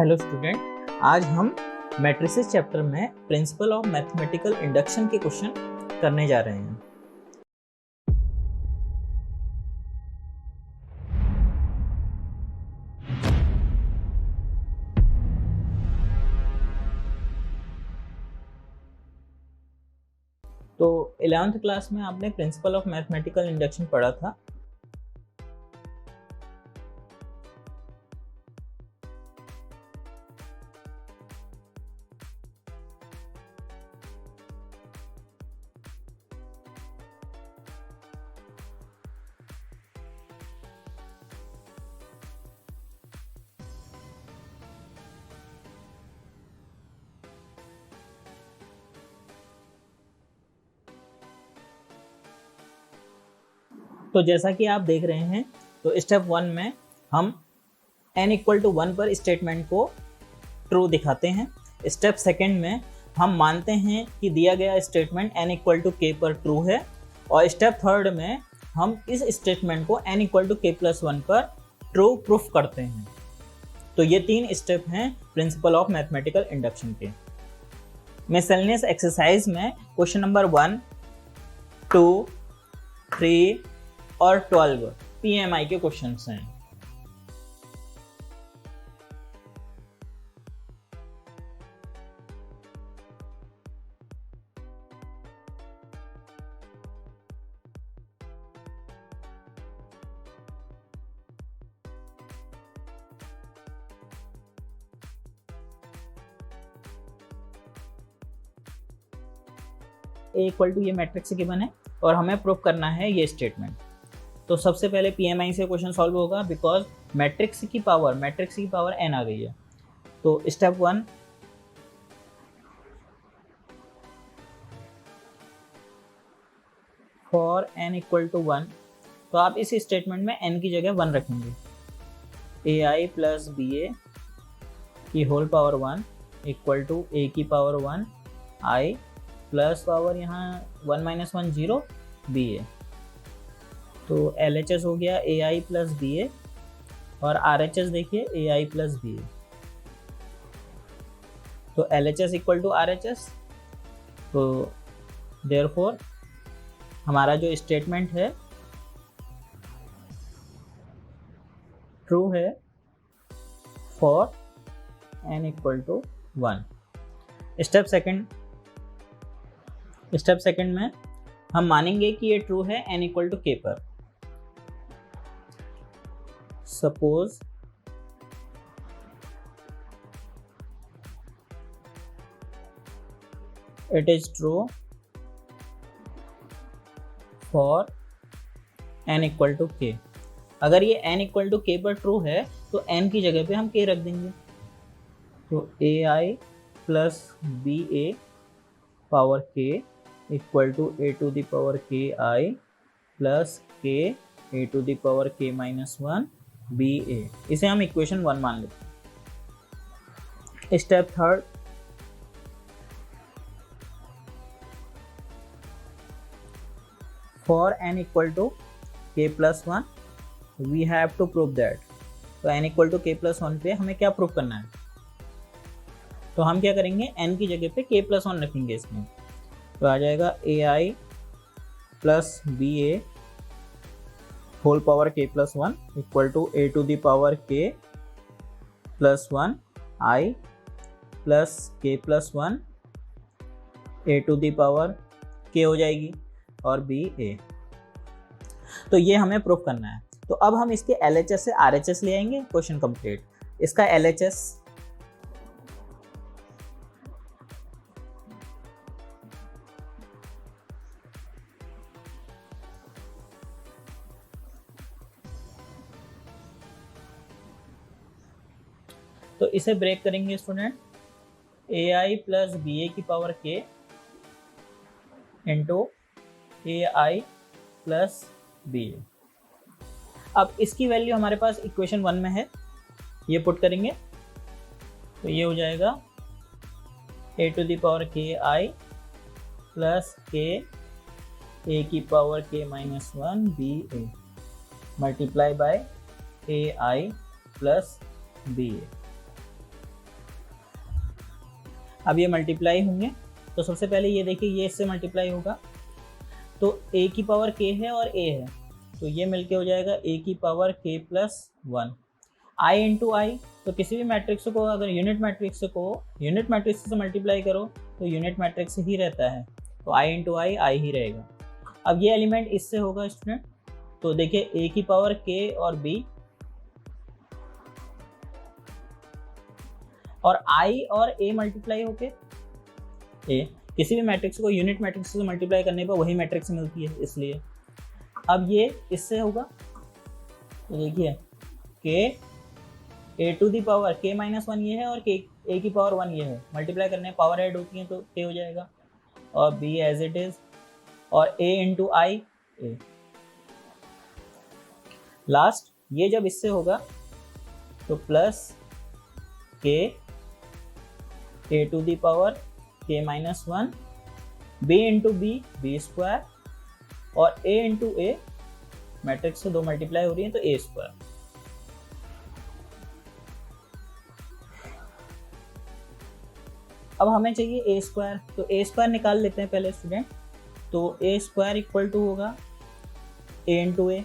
Hello student, आज हम matrices chapter में प्रिंसिपल ऑफ मैथमेटिकल इंडक्शन के क्वेश्चन करने जा रहे हैं। तो 11th क्लास में आपने प्रिंसिपल ऑफ मैथमेटिकल इंडक्शन पढ़ा था। तो जैसा कि आप देख रहे हैं, तो स्टेप 1 में हम n = 1 पर स्टेटमेंट को ट्रू दिखाते हैं। स्टेप 2 में हम मानते हैं कि दिया गया स्टेटमेंट n = k पर ट्रू है, और स्टेप 3 में हम इस स्टेटमेंट को n = k+1 पर ट्रू प्रूफ करते हैं। तो ये 3 स्टेप हैं प्रिंसिपल ऑफ मैथमेटिकल इंडक्शन के। मिसलेनियस एक्सरसाइज में क्वेश्चन नंबर 1, 2, 3 और 12 PMI के क्वेश्चंस हैं। A = ये मैट्रिक्स गिवन है और हमें प्रूफ करना है ये स्टेटमेंट। तो सबसे पहले PMI से क्वेश्चन सॉल्व होगा, बिकॉज मैट्रिक्स की पावर n आ गई है। तो स्टेप 1, फॉर n = 1, तो आप इस स्टेटमेंट में n की जगह 1 रखेंगे। ai + ba की होल पावर 1 = a की पावर 1 i प्लस पावर यहाँ 1 - 1 0 ba। तो LHS हो गया ai + ba, और RHS देखिए ai + ba। तो LHS = RHS। तो देयरफॉर हमारा जो स्टेटमेंट है ट्रू है फॉर n = 1। स्टेप सेकंड में हम मानेंगे कि ये ट्रू है n = k पर। Suppose it is true for n = k। अगर ये n = k पर ट्रू है तो n की जगह पे हम k रख देंगे। तो ai + ba power k = a to the power ki plus k a to the power k - 1 ba। इसे हम इक्वेशन 1 मान लेते हैं। Step 3, for n = k+1 we have to prove that. तो n = k+1 पे हमें क्या प्रूव करना है? तो हम क्या करेंगे, n की जगह पे k+1 रखेंगे इसमें। तो आ जाएगा ai + ba whole power k+1 = a to the power k + 1 i plus k+1 a to the power k हो जाएगी, और ba। तो ये हमें प्रूफ करना है। तो अब हम इसके LHS से RHS ले आएंगे। Question complete. इसका LHS तो इसे ब्रेक करेंगे स्टूडेंट। ai + ba की power k into ai + ba। अब इसकी वैल्यू हमारे पास इक्वेशन 1 में है, ये पुट करेंगे तो ये हो जाएगा a to the power ki plus k a की power k - 1 ba multiply by ai plus ba। अब ये मल्टीप्लाई होंगे, तो सबसे पहले ये देखिए ये इससे मल्टीप्लाई होगा, तो a की पावर k है और a है, तो ये मिलके हो जाएगा a की power k plus 1 i into i. तो किसी भी मैट्रिक्स को अगर यूनिट मैट्रिक्स से मल्टीप्लाई करो तो यूनिट मैट्रिक्स ही रहता है, तो i इंटू आई ही रहेगा। अब ये एलिमेंट इससे होगा स्टूडेंट, तो देखिए a की पावर k और b और i और a मल्टीप्लाई होके a, किसी भी मैट्रिक्स को यूनिट मैट्रिक्स से मल्टीप्लाई करने पर वही मैट्रिक्स मिलती है, इसलिए अब ये इससे होगा, तो देखिए k a to the power k minus 1 ये है और k a की पावर 1 ये है, मल्टीप्लाई करने पावर ऐड होती है तो k हो जाएगा, और b एज इट इज, और a into I a। Last ये जब इससे होगा तो plus k a to the power k minus 1 b into B square, और a इंटू a, मैट्रिक्स से दो मल्टीप्लाई हो रही है तो a स्क्वायर। अब हमें चाहिए a स्क्वायर, तो a स्क्वायर निकाल लेते हैं पहले स्टूडेंट, तो a स्क्वायर इक्वल टू होगा a इंटू a,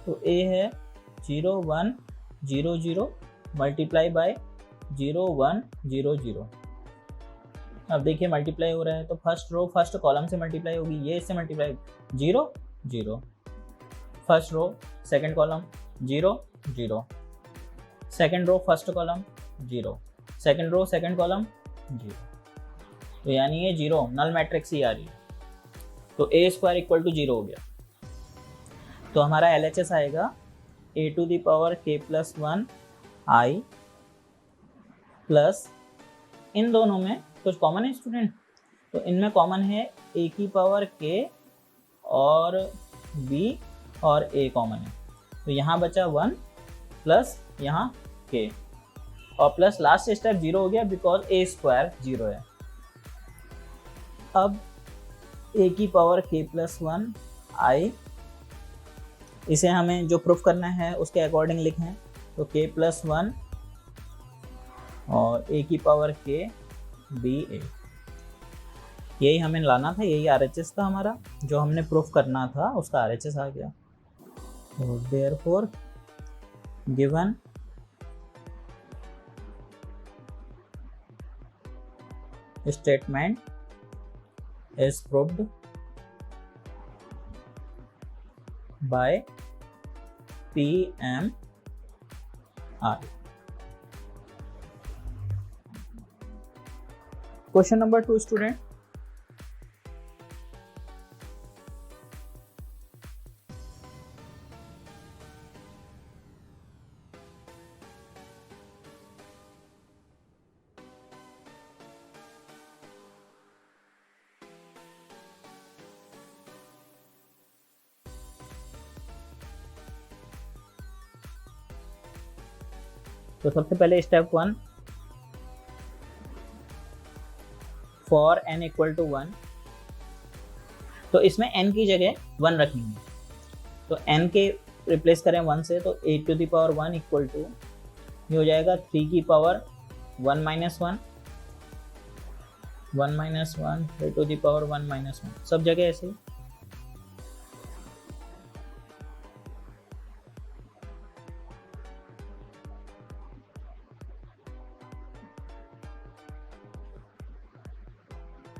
तो a है 0 1 0 0 मल्टीप्लाई बाय 0 1 0 0। अब देखिए मल्टीप्लाई हो रहा है तो फर्स्ट रो फर्स्ट कॉलम से मल्टीप्लाई होगी, ये इससे multiply 0 0, first row second column 0 0, second row first column 0, second row second column 0, तो यानी ये 0 नल मैट्रिक्स ही आ रही है, तो a स्क्वायर इक्वल टू 0 हो गया। तो हमारा LHS आएगा a to the power k plus 1 i प्लस, इन दोनों में कुछ कॉमन है स्टूडेंट, तो इनमें कॉमन है a की पावर k और b और a कॉमन है, तो यहाँ बचा 1 प्लस यहाँ k, और प्लस लास्ट स्टेप 0 हो गया बिकॉज a स्क्वायर 0 है। अब a की पावर k प्लस 1 i, इसे हमें जो प्रूफ करना है उसके अकॉर्डिंग लिखें, तो k प्लस 1 और a की पावर k b a, यही हमें लाना था, यही RHS था हमारा, जो हमने प्रूफ करना था उसका RHS आ गया। तो therefore given statement is proved by PMR। Question number 2 student, तो सबसे पहले step 1, for n equal to 1, तो इसमें n की जगह 1 रखेंगे, तो n के रिप्लेस करें 1 से, तो a to the power 1 equal to ये हो जाएगा 3 की power 1 minus 1 1 minus 1 3 to the power 1 minus 1, सब जगह ऐसे ही।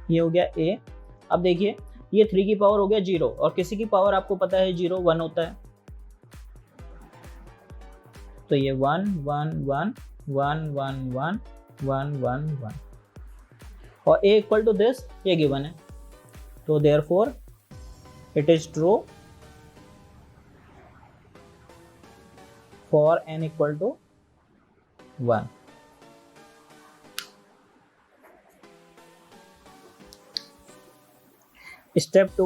ये हो गया a। अब देखिए ये 3 की पावर हो गया 0, और किसी की पावर आपको पता है 0 1 होता है, तो ये 1 1 1 1 1 1 1 1 1, और a इक्वल टू दिस ये गिवन है, तो therefore it is true for n equal to 1। Step 2,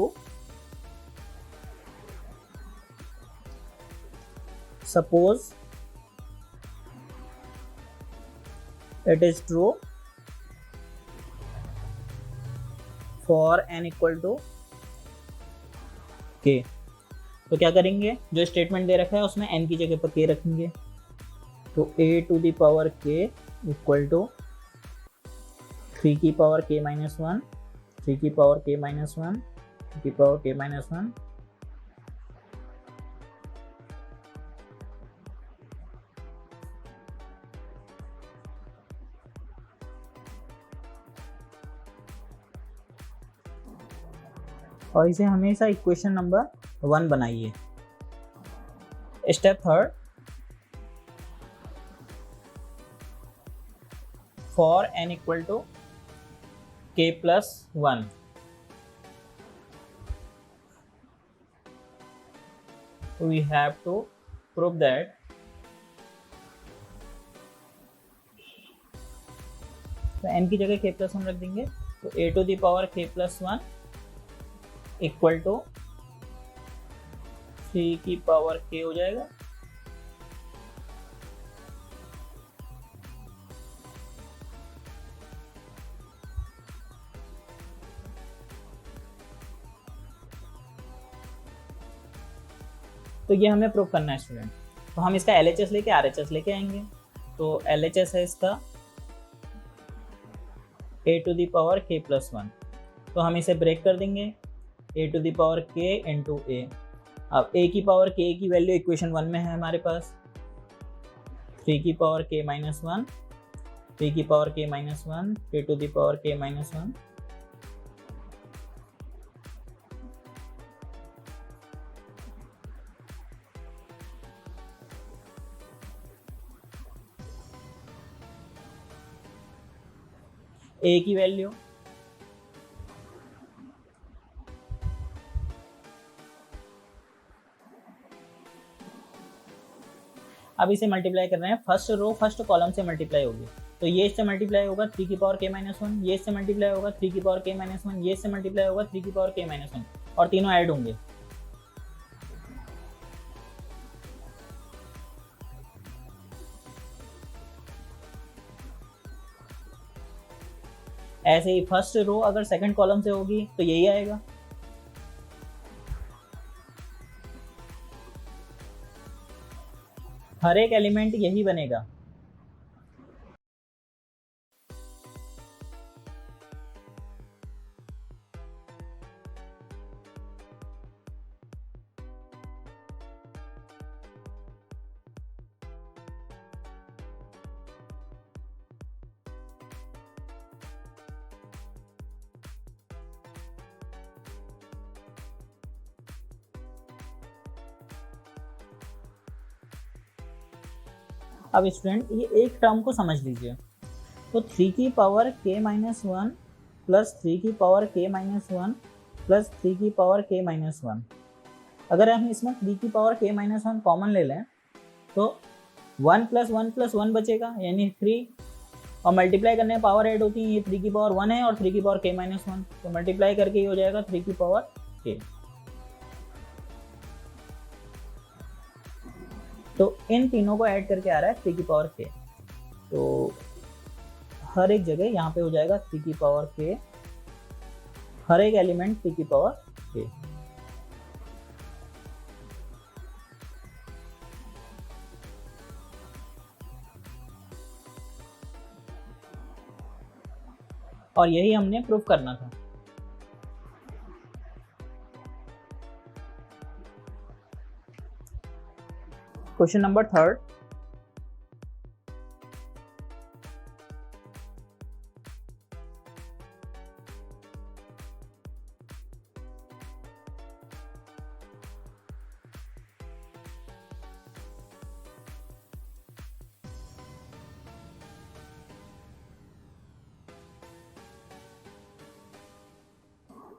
suppose it is true for n equal to k, तो क्या करेंगे, जो स्टेटमेंट दे रखा है उसमें n की जगह पर k रखेंगे, तो a to the power k equal to 3 की पावर k माइनस 1, 3 की पावर k माइनस 1, 3 की पावर k माइनस 1, और इसे हमेशा इक्वेशन नंबर 1 बनाइए। Step third, for n equal to k plus 1, we have to prove that तो n की जगह k प्लस 1 रख देंगे, तो a to the power k plus 1 equal to 3 की पावर k हो जाएगा। तो ये हमें प्रूव करना है स्टूडेंट। तो हम इसका LHS लेके RHS लेके आएंगे। तो LHS है इसका a to the power k plus 1, तो हम इसे ब्रेक कर देंगे a to the power k into a। अब a की पावर k की वैल्यू इक्वेशन 1 में है हमारे पास, 3 की पावर k माइनस 1, 3 की power k minus 1, a to the power k minus 1, a की वैल्यू अब इसे मल्टीप्लाई कर रहे हैं, फर्स्ट रो फर्स्ट कॉलम से मल्टीप्लाई होगी, तो ये इससे मल्टीप्लाई होगा 3 की पावर k माइनस 1, ये इससे मल्टीप्लाई होगा 3 की पावर k माइनस 1, ये इससे मल्टीप्लाई होगा 3 की पावर k माइनस 1, और तीनों ऐड होंगे। ऐसे ही फर्स्ट रो अगर सेकंड कॉलम से होगी तो यही आएगा। हर एक एलिमेंट यही बनेगा। अब स्टूडेंट ये एक टर्म को समझ लीजिए, तो 3 की पावर k माइनस 1 प्लस 3 की पावर k माइनस 1 प्लस 3 की पावर k माइनस 1, अगर हम इसमें 3 की पावर k माइनस 1 कॉमन ले लें तो 1 प्लस 1 प्लस 1 बचेगा, यानी 3, और मल्टीप्लाई करने में पावर ऐड होती है, ये 3 की पावर 1 है और 3 की पावर k माइनस 1, तो मल्टीप्लाई करके ये हो जाएगा 3 की पावर k। तो इन तीनों को ऐड करके आ रहा है 3 की पावर k, तो हर एक जगह यहाँ पे हो जाएगा 3 की पावर k, हर एक एलिमेंट 3 की पावर k। और यही हमने प्रूफ करना था। क्वेश्चन नंबर थर्ड,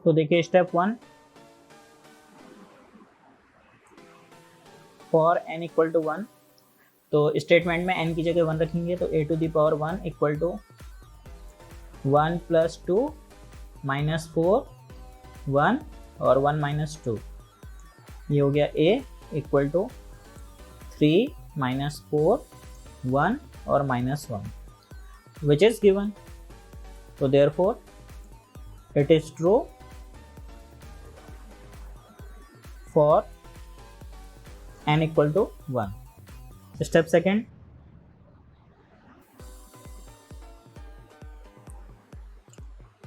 तो देखिए step 1, for n equal to 1, तो स्टेटमेंट में n की जगह 1 रखेंगे, तो a to the power 1 equal to 1 plus 2 minus 4 1 और 1 माइनस 2, ये हो गया a इक्वल टू 3 माइनस 4 1 और माइनस 1 विच इज गिवन, तो therefore it is true for n equal to 1। Step second,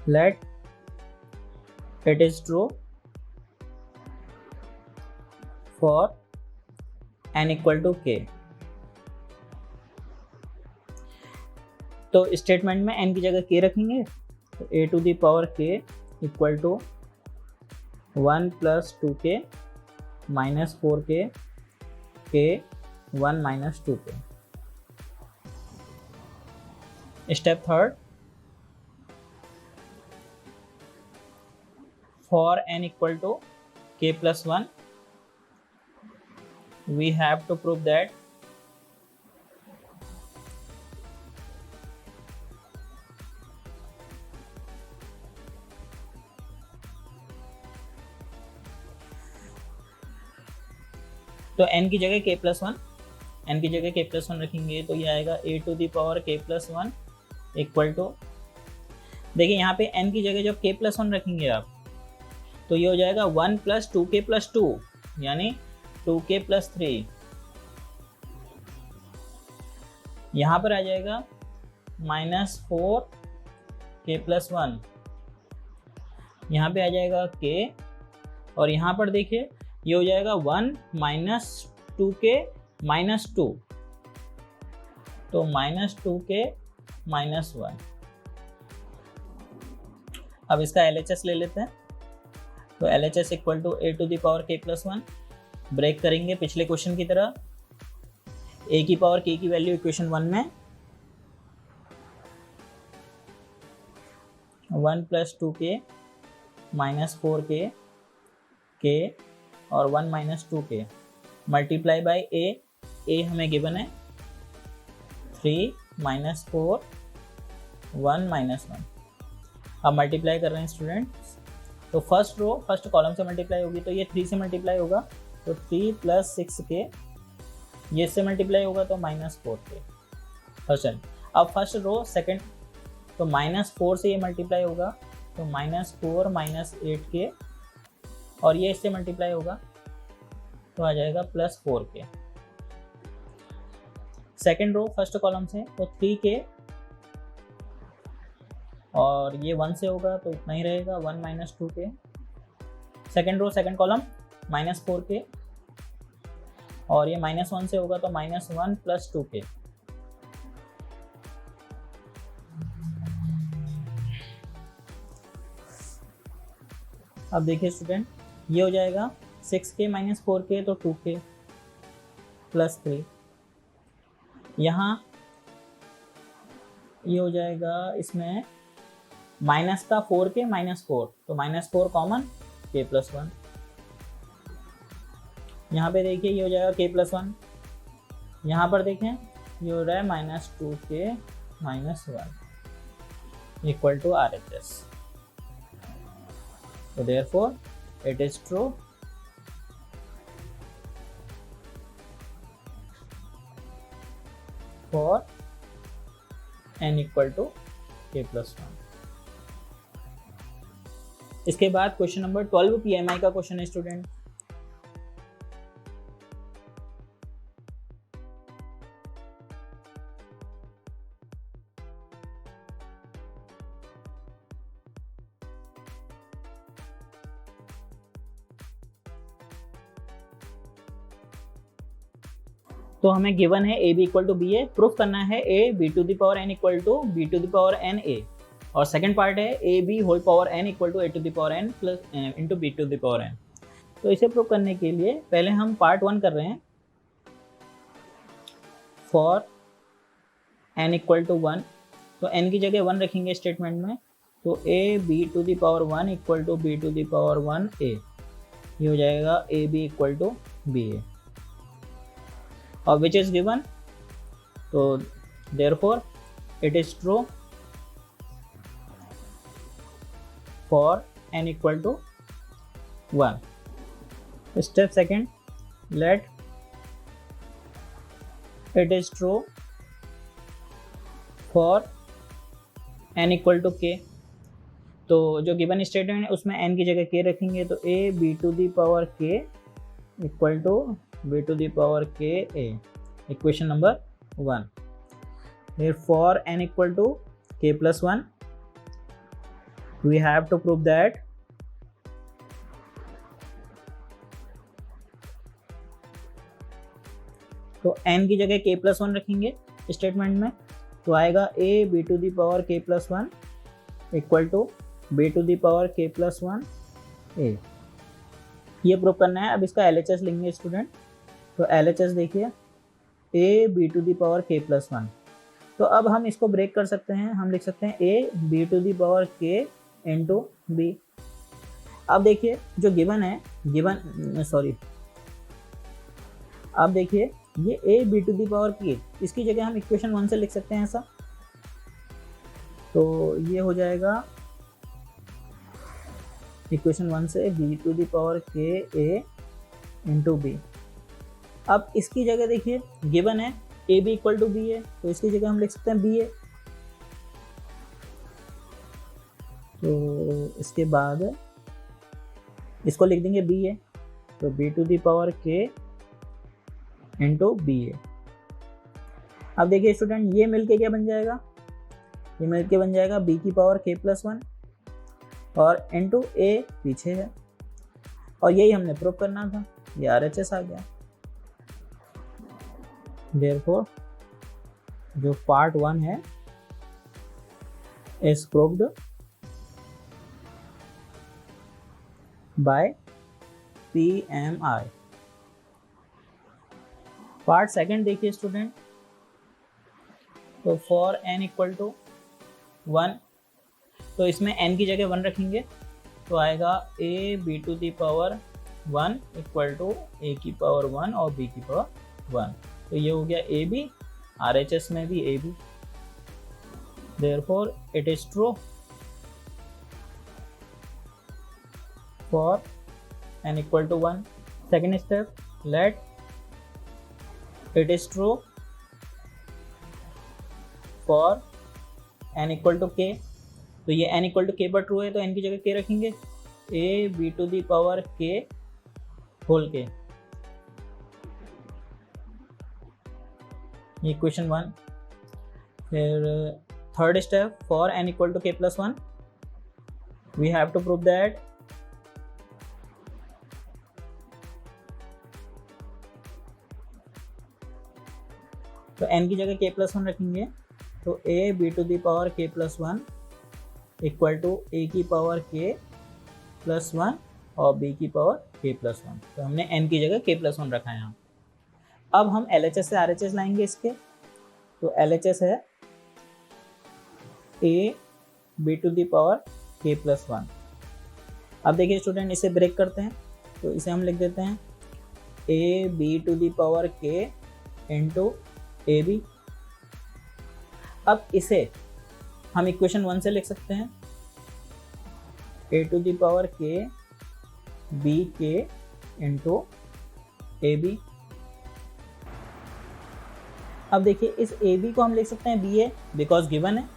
let it is true for n equal to k। तो statement में n की जगह k रखेंगे, तो a to the power k equal to 1 plus 2k minus 4k k 1 minus 2k। Step third, for n equal to k plus 1 we have to prove that तो n की जगह k plus 1, n की जगह k plus 1 रखेंगे तो ये आएगा a to the power k plus 1 equal to, देखिए यहाँ पे n की जगह जब k प्लस 1 रखेंगे आप तो ये हो जाएगा 1 प्लस 2k प्लस 2 यानी 2k प्लस 3। यहाँ पर आ जाएगा माइनस 4k प्लस 1, यहाँ पे आ जाएगा k और यहाँ पर देखिए ये हो जाएगा 1 माइनस 2k माइनस 2, तो माइनस 2k माइनस 1। अब इसका LHS ले लेते हैं, तो LHS equal to a to the power k plus 1, break करेंगे पिछले क्वेश्चन की तरह। a की पावर k की वैल्यू इक्वेशन 1 में 1 plus 2k minus 4k k और 1 minus 2k multiply by a हमें गिवन है 3 माइनस 4 1 माइनस 1। अब मल्टीप्लाई कर रहे हैं स्टूडेंट्स, तो फर्स्ट रो फर्स्ट कॉलम से मल्टीप्लाई होगी तो ये 3 से मल्टीप्लाई होगा तो 3 प्लस 6k, ये से मल्टीप्लाई होगा तो माइनस 4k परसेंट। अब फर्स्ट रो सेकंड, तो माइनस 4 से ये मल्टीप्लाई होगा तो माइनस 4 माइनस 8k और ये इससे मल्टीप्लाई होगा तो आ जाएगा plus 4k। Second row first column से तो 3k और ये 1 से होगा तो इतना ही रहेगा 1 minus 2k। Second row second column minus 4k और ये माइनस 1 से होगा तो माइनस 1 प्लस 2k। अब देखिए स्टूडेंट, ये हो जाएगा 6k माइनस 4k तो 2k प्लस 3, यहाँ ये हो जाएगा इसमें माइनस का 4k माइनस 4 तो माइनस 4 कॉमन k प्लस 1। यहाँ पे देखिए ये हो जाएगा k प्लस 1, यहाँ पर देखें ये हो रहा है minus 2k minus 1 equal to RHS। So therefore it is true for n equal to k plus 1। इसके बाद क्वेश्चन नंबर 12 PMI का क्वेश्चन है स्टूडेंट। तो हमें गिवन है a b equal to b a, proof करना है a b to the power n equal to b to the power n a, और सेकंड पार्ट है a b whole power n equal to a to the power n plus into b to the power n। तो इसे proof करने के लिए पहले हम part 1 कर रहे हैं। फॉर n इक्वल टू 1, तो n की जगह 1 रखेंगे स्टेटमेंट में, तो a b to the power 1 equal to b to the power 1 a, ये हो जाएगा a b equal to b a और विच इज गिवन, तो therefore it is true for n equal to 1। Step second, let it is true for n equal to k। तो जो given statement है उसमें n की जगह k रखेंगे, तो a b to the power k equal to b to the power k a, equation number 1। फिर for n equal to k plus 1, we have to prove that तो n की जगह k+1 रखेंगे statement में, तो आएगा a b to the power k+1 equal to b to the power k+1 a। ये prove करना है। अब इसका LHS लेंगे स्टूडेंट, तो LHS देखिए a b to the power k+1। तो अब हम इसको ब्रेक कर सकते हैं, हम लिख सकते हैं a b to the power k into b। अब देखिए जो गिवन है, अब देखिए ये a b to the power k, इसकी जगह हम इक्वेशन 1 से लिख सकते हैं ऐसा, तो ये हो जाएगा इक्वेशन 1 से b to the power k a into b। अब इसकी जगह देखिए गिवन है a b equal to b है, तो इसकी जगह हम लिख सकते हैं बी ए। तो इसके बाद इसको लिख देंगे बी ए, तो बी टू दी पावर के इंटू बी ए। अब देखिए स्टूडेंट ये मिलके क्या बन जाएगा, ये मिलके बन जाएगा बी की पावर k+1 और इंटू ए पीछे है, और यही हमने प्रूव करना था, ये RHS आ गया। Therefore, जो पार्ट 1 है is proved by PMI। Part second देखिए स्टूडेंट, तो फॉर n इक्वल टू 1, तो इसमें n की जगह 1 रखेंगे, तो आएगा a b to the power 1 equal to a की पावर 1 और b की पावर 1। तो ये हो गया ए बी, RHS में भी a b. Therefore it is true for n equal to 1। Second step, let it is true for n equal to k। तो ये n इक्वल टू k पर ट्रू है, तो n की जगह k रखेंगे, a b to the power k whole k। Equation 1। फिर third step, for n equal to k+1 we have to prove that तो n की जगह k+1 रखेंगे, तो a b to the power k+1 equal to a की power k+1 और b की power k+1। तो हमने n की जगह k+1 रखा है यहाँ। अब हम LHS से RHS लाएंगे इसके, तो LHS है a b to the power k+1। अब देखिए स्टूडेंट इसे ब्रेक करते हैं, तो इसे हम लिख देते हैं a b to the power k into a b. अब इसे हम इक्वेशन 1 से लिख सकते हैं a to the power k b k into a b. अब देखिए इस ए बी को हम लिख सकते हैं बी ए, बिकॉज गिवन है,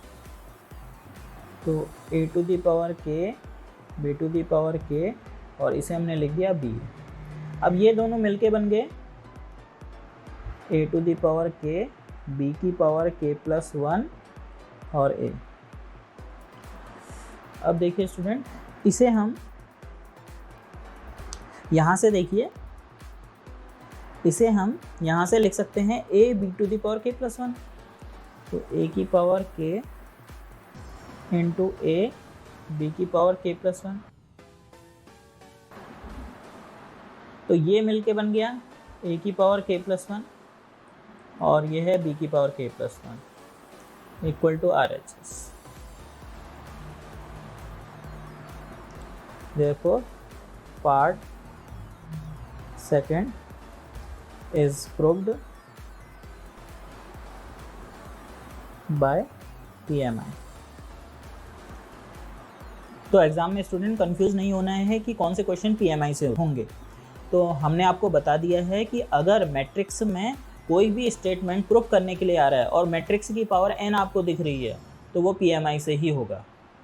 तो ए टू दी पावर के बी टू दी पावर के, और इसे हमने लिख दिया बी। अब ये दोनों मिलके बन गए ए टू दी पावर के बी की पावर k+1 और ए। अब देखिए स्टूडेंट इसे हम यहाँ से देखिए, इसे हम यहाँ से लिख सकते हैं a b to the power k+1, तो a की power k into a b की पावर k+1। तो ये मिलके बन गया a की पावर k+1 और ये है b की power k+1 equal to RHS। Therefore, part second is proved by PMI। तो एग्जाम में स्टूडेंट कंफ्यूज नहीं होना है कि कौन से क्वेश्चन PMI से होंगे। तो हमने आपको बता दिया है कि अगर मैट्रिक्स में कोई भी स्टेटमेंट प्रूफ करने के लिए आ रहा है और मैट्रिक्स की पावर n आपको दिख रही है, तो वो PMI से ही होगा।